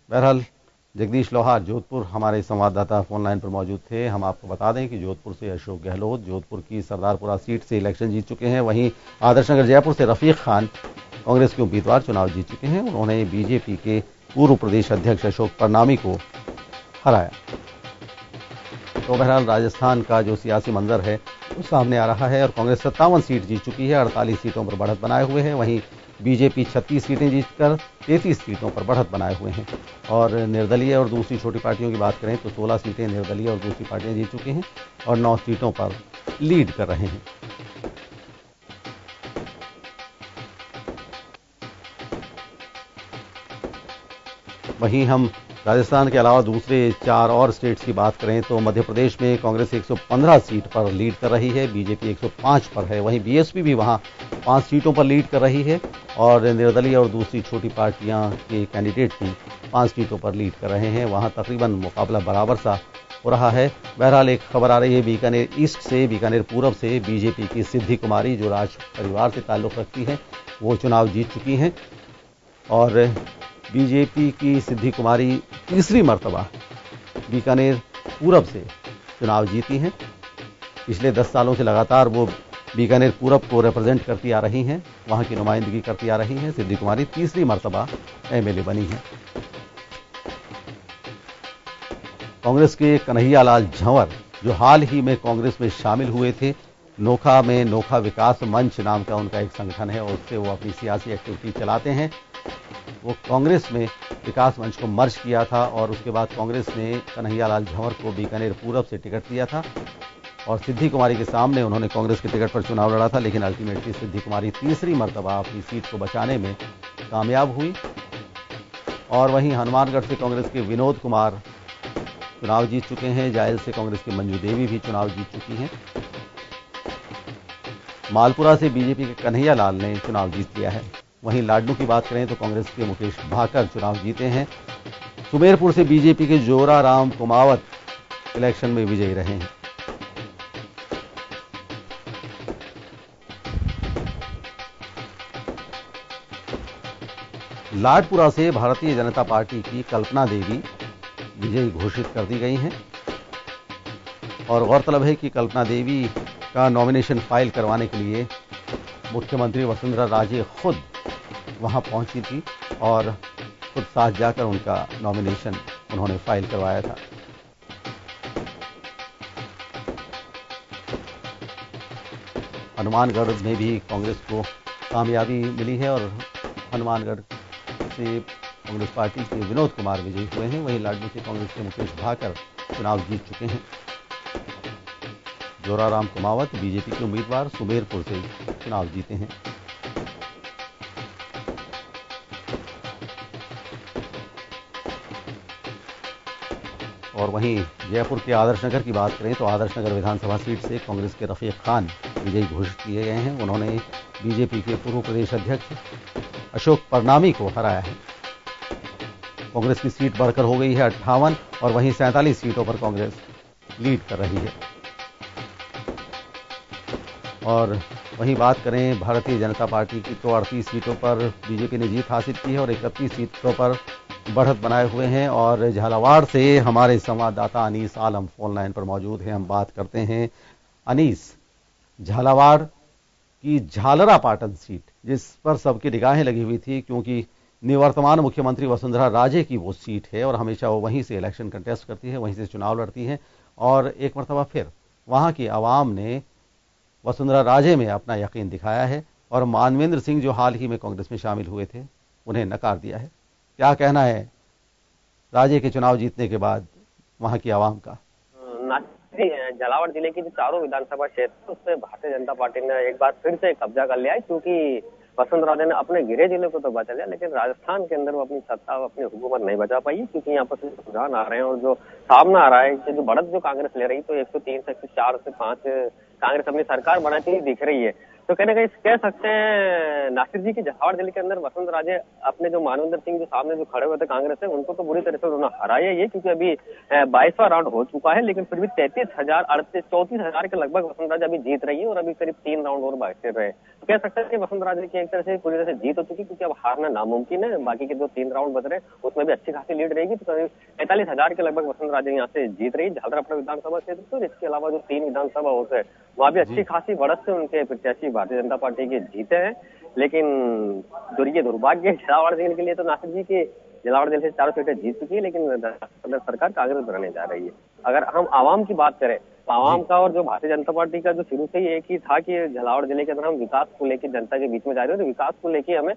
बहरहाल जगदीश लोहार जोधपुर हमारे संवाददाता फोन लाइन पर मौजूद थे। हम आपको बता दें कि जोधपुर से अशोक गहलोत जोधपुर की सरदारपुरा सीट से इलेक्शन जीत चुके हैं। वहीं आदर्श नगर जयपुर से रफीक खान कांग्रेस के उम्मीदवार चुनाव जीत चुके हैं। उन्होंने बीजेपी के पूर्व प्रदेश अध्यक्ष अशोक परनामी को हराया। तो बहरहाल राजस्थान का जो सियासी मंजर है वो सामने आ रहा है और कांग्रेस 57 सीट जीत चुकी है, 48 सीटों पर बढ़त बनाए हुए हैं। वहीं बीजेपी 36 सीटें जीतकर 33 सीटों पर बढ़त बनाए हुए हैं। और निर्दलीय और दूसरी छोटी पार्टियों की बात करें तो 16 सीटें निर्दलीय और दूसरी पार्टियां जीत चुकी हैं और 9 सीटों पर लीड कर रहे हैं। वहीं हम राजस्थान के अलावा दूसरे 4 और स्टेट्स की बात करें तो मध्य प्रदेश में कांग्रेस 115 सीट पर लीड कर रही है, बीजेपी 105 पर है। वहीं बीएसपी भी वहां 5 सीटों पर लीड कर रही है और निर्दलीय और दूसरी छोटी पार्टियां के कैंडिडेट भी 5 सीटों पर लीड कर रहे हैं। वहां तकरीबन मुकाबला बराबर सा हो रहा है। बहरहाल एक खबर आ रही है बीकानेर ईस्ट से, बीकानेर पूरब से बीजेपी की सिद्धि कुमारी जो राज परिवार से ताल्लुक रखती है वो चुनाव जीत चुकी हैं और बीजेपी की सिद्धि कुमारी तीसरी मर्तबा बीकानेर पूरब से चुनाव जीती हैं। पिछले 10 सालों से लगातार वो बीकानेर पूरब को रिप्रेजेंट करती आ रही हैं, वहां की नुमाइंदगी करती आ रही हैं। सिद्धि कुमारी तीसरी मर्तबा एमएलए बनी हैं। कांग्रेस के कन्हैया लाल झंवर जो हाल ही में कांग्रेस में शामिल हुए थे, नोखा में नोखा विकास मंच नाम का उनका एक संगठन है और उससे वो अपनी सियासी एक्टिविटी चलाते हैं। वो कांग्रेस में विकास मंच को मर्ज किया था और उसके बाद कांग्रेस ने कन्हैया लाल झंवर को बीकानेर पूरब से टिकट दिया था और सिद्धि कुमारी के सामने उन्होंने कांग्रेस के टिकट पर चुनाव लड़ा था, लेकिन अल्टीमेटली सिद्धि कुमारी तीसरी मर्तबा अपनी सीट को बचाने में कामयाब हुई। और वहीं हनुमानगढ़ से कांग्रेस के विनोद कुमार चुनाव जीत चुके हैं। जायल से कांग्रेस की मंजू देवी भी चुनाव जीत चुकी हैं। मालपुरा से बीजेपी के कन्हैया लाल ने चुनाव जीत लिया है। वहीं लाडनू की बात करें तो कांग्रेस के मुकेश भाकर चुनाव जीते हैं। सुमेरपुर से बीजेपी के जोराराम कुमावत इलेक्शन में विजयी रहे हैं। लाडपुरा से भारतीय जनता पार्टी की कल्पना देवी विजयी घोषित कर दी गई हैं और गौरतलब है कि कल्पना देवी का नॉमिनेशन फाइल करवाने के लिए मुख्यमंत्री वसुंधरा राजे खुद वहां पहुंची थी और खुद साथ जाकर उनका नॉमिनेशन उन्होंने फाइल करवाया था। हनुमानगढ़ में भी कांग्रेस को कामयाबी मिली है और हनुमानगढ़ से कांग्रेस पार्टी के विनोद कुमार विजयी हुए हैं। वहीं लाडनू से कांग्रेस के मुकेश भाकर चुनाव जीत चुके हैं। जोराराम कुमावत बीजेपी के उम्मीदवार सुमेरपुर से चुनाव जीते हैं। और वहीं जयपुर के आदर्श नगर की बात करें तो आदर्श नगर विधानसभा सीट से कांग्रेस के रफीक खान विजयी घोषित किए गए हैं। उन्होंने बीजेपी के पूर्व प्रदेश अध्यक्ष अशोक परनामी को हराया है। कांग्रेस की सीट बढ़कर हो गई है 58 और वहीं 47 सीटों पर कांग्रेस लीड कर रही है। और वहीं बात करें भारतीय जनता पार्टी की तो 38 सीटों पर बीजेपी ने जीत हासिल की है और 31 सीटों पर बढ़त बनाए हुए हैं। और झालावाड़ से हमारे संवाददाता अनीस आलम फोन लाइन पर मौजूद हैं। हम बात करते हैं अनीस, झालावाड़ की झालरा पाटन सीट जिस पर सबकी निगाहें लगी हुई थी क्योंकि निवर्तमान मुख्यमंत्री वसुंधरा राजे की वो सीट है और हमेशा वो वहीं से इलेक्शन कंटेस्ट करती है, वहीं से चुनाव लड़ती है और एक मरतबा फिर वहां की आवाम ने वसुंधरा राजे में अपना यकीन दिखाया है और मानवेंद्र सिंह जो हाल ही में कांग्रेस में शामिल हुए थे उन्हें नकार दिया है। क्या कहना है राजे के चुनाव जीतने के बाद वहां की आवाम का? झालावाड़ जिले की जो चारों विधानसभा क्षेत्र उसमें भारतीय जनता पार्टी ने एक बार फिर से कब्जा कर लिया है क्योंकि वसुंधरा राजे ने अपने घिरे जिले को तो बचा लिया लेकिन राजस्थान के अंदर वो अपनी सत्ता अपनी हुकूमत नहीं बचा पाई क्योंकि यहाँ पर रुझान आ रहे हैं और जो सामना आ रहा है कि जो बढ़त जो कांग्रेस ले रही तो 103 से 104 से 5 कांग्रेस अपनी सरकार बनाती हुई दिख रही है तो कहने का कह सकते हैं नासिर जी की झालावाड़ जिले के अंदर वसुंधरा राजे अपने जो मानवेंद्र सिंह जो सामने जो खड़े हुए थे कांग्रेस से, उनको तो बुरी तरह से उन्होंने हराया ये, क्योंकि अभी 22वां राउंड हो चुका है, लेकिन फिर भी 34,000 के लगभग वसुंधरा राजे अभी जीत रही है और अभी करीब 3 राउंड और बाकी रहे। तो कह सकते हैं कि वसुंधरा राजे की एक तरह से पूरी तरह से जीत हो चुकी, क्योंकि अब हारना नामुमकिन है। बाकी के जो 3 राउंड बच रहे उसमें भी अच्छी खासी लीड रहेगी, तो करीब 45,000 के लगभग वसुंधरा राजे यहाँ से जीत रही झालरापाड़ा विधानसभा क्षेत्र से। और इसके अलावा जो 3 विधानसभा होते हैं वहां भी अच्छी खासी बढ़त से उनके प्रत्याशी भारतीय जनता पार्टी के जीते हैं। लेकिन दुर्भाग्य झालावाड़ जिले के लिए तो नासिर जी की झालावाड़ जिले से 4 सीटें जीत चुकी है, लेकिन सरकार कांग्रेस बनाने जा रही है। अगर हम आवाम की बात करें तो आवाम का और जो भारतीय जनता पार्टी का जो शुरू से ही एक ही था कि झालावाड़ जिले के अंदर हम विकास को लेकर जनता के बीच में जा रहे हैं, तो विकास को लेकर हमें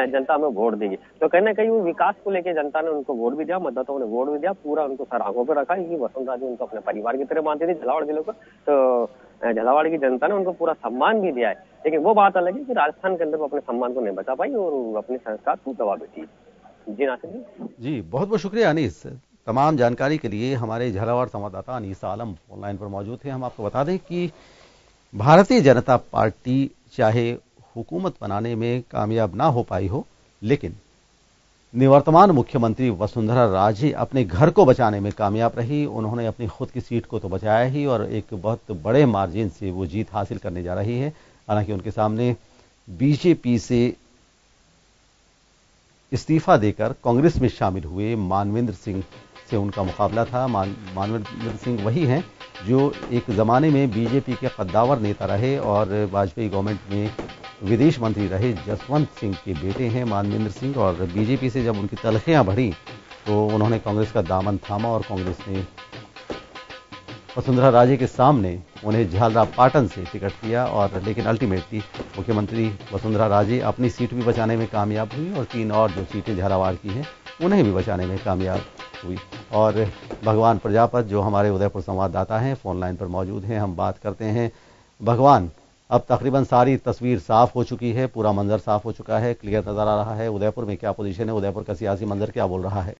जनता हमें वोट देगी। तो कहीं ना कहीं वो विकास को लेकर जनता ने उनको वोट भी दिया, मतदाताओं ने वोट भी दिया, पूरा उनको सर आंखों पर रखा, क्योंकि वसुंधरा जी उनको अपने परिवार की तरह मानती थी झालावाड़ जिले को। तो झालावाड़ की जनता ने उनको पूरा सम्मान भी दिया है। लेकिन वो बात अलग है कि राजस्थान के अंदर वो अपने सम्मान को नहीं बचा पाई और अपनी संस्कार को दबा बैठी। जी नासिर जी, बहुत बहुत शुक्रिया अनीस। तमाम जानकारी के लिए हमारे झालावाड़ संवाददाता अनीस आलम ऑनलाइन पर मौजूद थे। हम आपको बता दें कि भारतीय जनता पार्टी चाहे हुकूमत बनाने में कामयाब ना हो पाई हो, लेकिन निवर्तमान मुख्यमंत्री वसुंधरा राजे अपने घर को बचाने में कामयाब रही। उन्होंने अपनी खुद की सीट को तो बचाया ही और एक बहुत बड़े मार्जिन से वो जीत हासिल करने जा रही है। हालांकि उनके सामने बीजेपी से इस्तीफा देकर कांग्रेस में शामिल हुए मानवेंद्र सिंह से उनका मुकाबला था। मानवेंद्र सिंह वही हैं जो एक ज़माने में बीजेपी के कद्दावर नेता रहे और वाजपेयी गवर्नमेंट में विदेश मंत्री रहे। जसवंत सिंह के बेटे हैं मानवेंद्र सिंह, और बीजेपी से जब उनकी तलखियां बढ़ी तो उन्होंने कांग्रेस का दामन थामा और कांग्रेस ने वसुंधरा राजे के सामने उन्हें झालरापाटन से टिकट दिया। और लेकिन अल्टीमेटली मुख्यमंत्री वसुंधरा राजे अपनी सीट भी बचाने में कामयाब हुई और 3 और जो सीटें झालावाड़ की हैं उन्हें भी बचाने में कामयाब हुई। और भगवान प्रजापत जो हमारे उदयपुर संवाददाता हैं फोन लाइन पर मौजूद हैं, हम बात करते हैं। भगवान, अब तकरीबन सारी तस्वीर साफ हो चुकी है, पूरा मंजर साफ हो चुका है, क्लियर नजर आ रहा है। उदयपुर में क्या पोजीशन है, उदयपुर का सियासी मंजर क्या बोल रहा है?